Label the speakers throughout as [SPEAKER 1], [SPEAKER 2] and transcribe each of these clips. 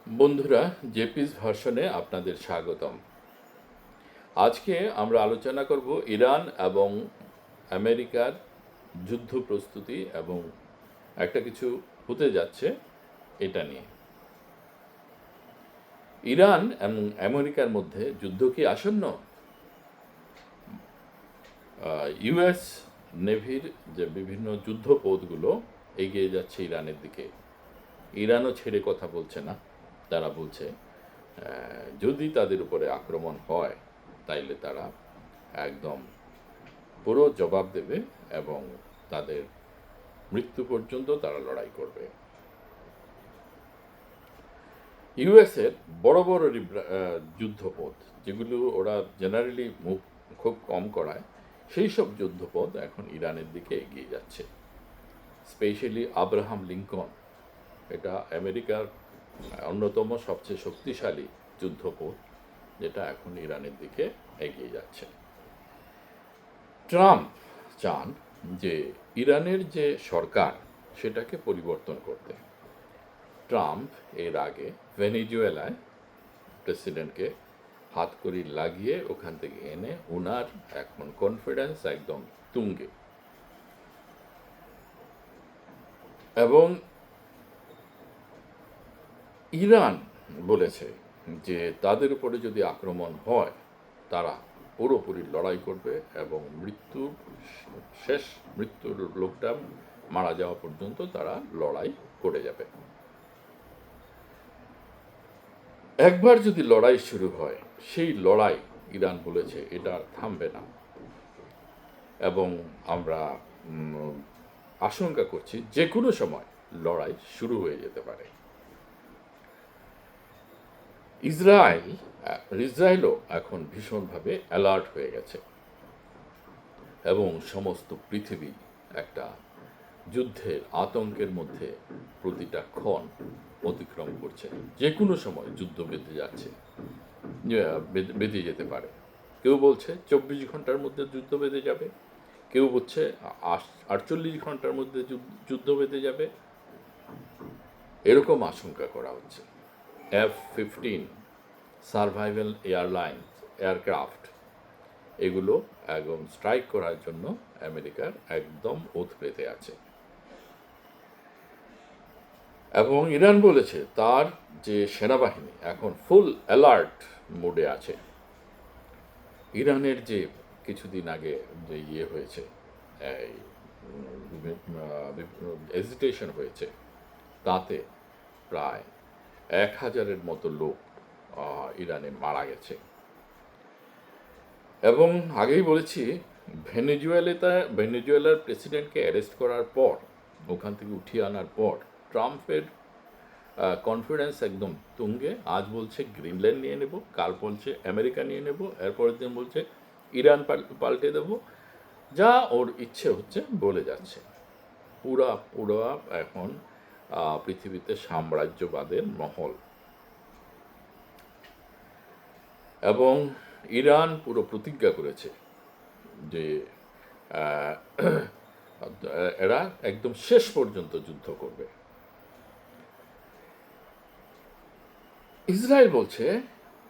[SPEAKER 1] বন্ধুরা, জেপিস ভার্সনে আপনাদের স্বাগতম। আজকে আমরা আলোচনা করব ইরান এবং আমেরিকার যুদ্ধ প্রস্তুতি এবং একটা কিছু হতে যাচ্ছে এটা নিয়ে। ইরান এবং আমেরিকার মধ্যে যুদ্ধ কি আসন্ন? ইউএস নেভির যে বিভিন্ন যুদ্ধপোতগুলো এগিয়ে যাচ্ছে ইরানের দিকে। ইরানও ছেড়ে কথা বলছে না। তারা বলছে যদি তাদের উপরে আক্রমণ হয় তাইলে তারা একদম পুরো জবাব দেবে এবং তাদের মৃত্যু পর্যন্ত তারা লড়াই করবে। ইউএসের বড় বড় যুদ্ধপথ যেগুলো ওরা জেনারেলি মুভ খুব কম করায়, সেই সব যুদ্ধপথ এখন ইরানের দিকে এগিয়ে যাচ্ছে। স্পেশালি আব্রাহাম লিঙ্কন, এটা আমেরিকার অন্যতম সবচেয়ে শক্তিশালী যুদ্ধপথ, যেটা এখন ইরানের দিকে এগিয়ে যাচ্ছে। ট্রাম্প চান যে ইরানের যে সরকার সেটাকে পরিবর্তন করতে। ট্রাম্প এর আগে ভেনেজুয়েলায় প্রেসিডেন্টকে হাতকড়ি লাগিয়ে ওখান থেকে এনে ওনার এখন কনফিডেন্স একদম তুঙ্গে, এবং ইরান বলেছে যে তাদের উপরে যদি আক্রমণ হয় তারা পুরোপুরি লড়াই করবে এবং মৃত্যুর লোকটা মারা যাওয়া পর্যন্ত তারা লড়াই করে যাবে। একবার যদি লড়াই শুরু হয়, সেই লড়াই ইরান বলেছে এটা আর থামবে না, এবং আমরা আশঙ্কা করছি যে কোনো সময় লড়াই শুরু হয়ে যেতে পারে। ইসরায়েলও এখন ভীষণভাবে অ্যালার্ট হয়ে গেছে এবং সমস্ত পৃথিবী একটা যুদ্ধের আতঙ্কের মধ্যে প্রতিটা ক্ষণ অতিক্রম করছে। যে কোনো সময় যুদ্ধ বেঁধে যেতে পারে। কেউ বলছে 24 ঘন্টার মধ্যে যুদ্ধ বেঁধে যাবে, কেউ বলছে 48 ঘন্টার মধ্যে যুদ্ধ বেঁধে যাবে, এরকম আশঙ্কা করা হচ্ছে। F-15 সার্ভাইভাল এয়ারক্রাফট এগুলো একদম স্ট্রাইক করার জন্য আমেরিকার একদম ওত পেতে আছে, এবং ইরান বলেছে তার যে সেনাবাহিনী এখন ফুল অ্যালার্ট মোডে আছে। ইরানের যে কিছুদিন আগে যে হয়েছে, এজিটেশন হয়েছে, তাতে প্রায় 1000-এর মতো লোক ইরানে মারা গেছে। এবং আগেই বলেছি, ভেনেজুয়েলার প্রেসিডেন্টকে অ্যারেস্ট করার পর, ওখান থেকে উঠিয়ে আনার পর ট্রাম্পের কনফিডেন্স একদম তুঙ্গে। আজ বলছে গ্রিনল্যান্ড নিয়ে নেব, কাল বলছে আমেরিকা নিয়ে নেব, এরপরের দিন বলছে ইরান পাল্টে দেব। যা ওর ইচ্ছে হচ্ছে বলে যাচ্ছে। পুরা এখন পৃথিবীতে সাম্রাজ্যবাদের মহল, এবং ইরান পুরো প্রতিজ্ঞা করেছে যে এরা একদম শেষ পর্যন্ত যুদ্ধ করবে। ইসরায়েল বলছে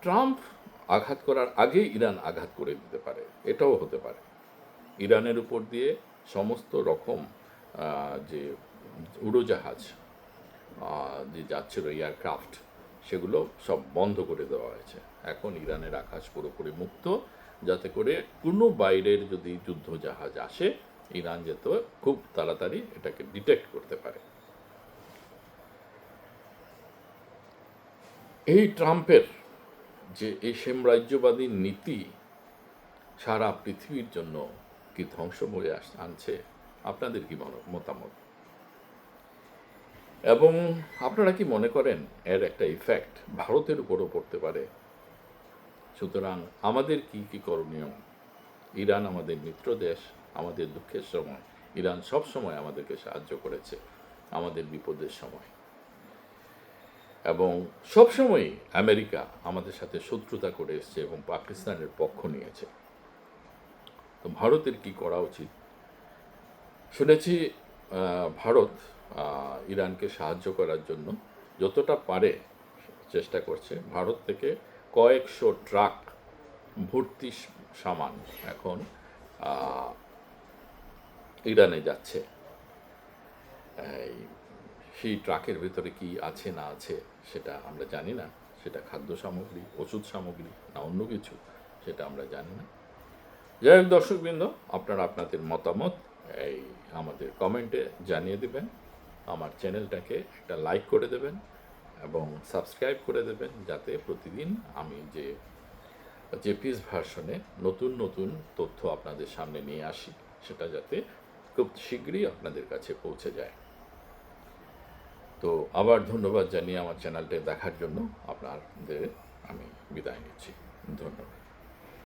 [SPEAKER 1] ট্রাম্প আঘাত করার আগে ইরান আঘাত করে দিতে পারে, এটাও হতে পারে। ইরানের উপর দিয়ে সমস্ত রকম যে উড়োজাহাজ যে যাচ্ছিল, এয়ারক্রাফট, সেগুলো সব বন্ধ করে দেওয়া হয়েছে। এখন ইরানের আকাশ পুরোপুরি মুক্ত, যাতে করে কোনো বাইরের যদি যুদ্ধজাহাজ আসে, ইরান যাতে খুব তাড়াতাড়ি এটাকে ডিটেক্ট করতে পারে। এই ট্রাম্পের যে এই সাম্রাজ্যবাদী নীতি সারা পৃথিবীর জন্য কি ধ্বংস বয়ে আনছে, আপনাদের কি মতামত? এবং আপনারা কি মনে করেন এর একটা ইফেক্ট ভারতের উপরও পড়তে পারে? সুতরাং আমাদের কি করণীয়? ইরান আমাদের মিত্র দেশ। আমাদের দুঃখের সময় ইরান সব সময় আমাদেরকে সাহায্য করেছে, আমাদের বিপদের সময়, এবং সবসময়ই আমেরিকা আমাদের সাথে শত্রুতা করে এসছে এবং পাকিস্তানের পক্ষ নিয়েছে। তো ভারতের কি করা উচিত? শুনেছি ভারত ইরানকে সাহায্য করার জন্য যতটা পারে চেষ্টা করছে। ভারত থেকে কয়েকশো ট্রাক ভর্তি সামান এখন ইরানে যাচ্ছে। এই সেই ট্রাকের ভেতরে কি আছে না আছে সেটা আমরা জানি না। সেটা খাদ্য সামগ্রী, ওষুধ সামগ্রী না অন্য কিছু, সেটা আমরা জানি না। যাই হোক দর্শকবৃন্দ, আপনারা আপনাদের মতামত এই আমাদের কমেন্টে জানিয়ে দেবেন। আমার চ্যানেলটাকে একটা লাইক করে দেবেন এবং সাবস্ক্রাইব করে দেবেন, যাতে প্রতিদিন আমি যে জেপিস ভার্সনে নতুন নতুন তথ্য আপনাদের সামনে নিয়ে আসি, সেটা যাতে খুব শীঘ্রই আপনাদের কাছে পৌঁছে যায়। তো আবার ধন্যবাদ জানিয়ে আমার চ্যানেলটা দেখার জন্য আপনাদের আমি বিদায় নিচ্ছি। ধন্যবাদ।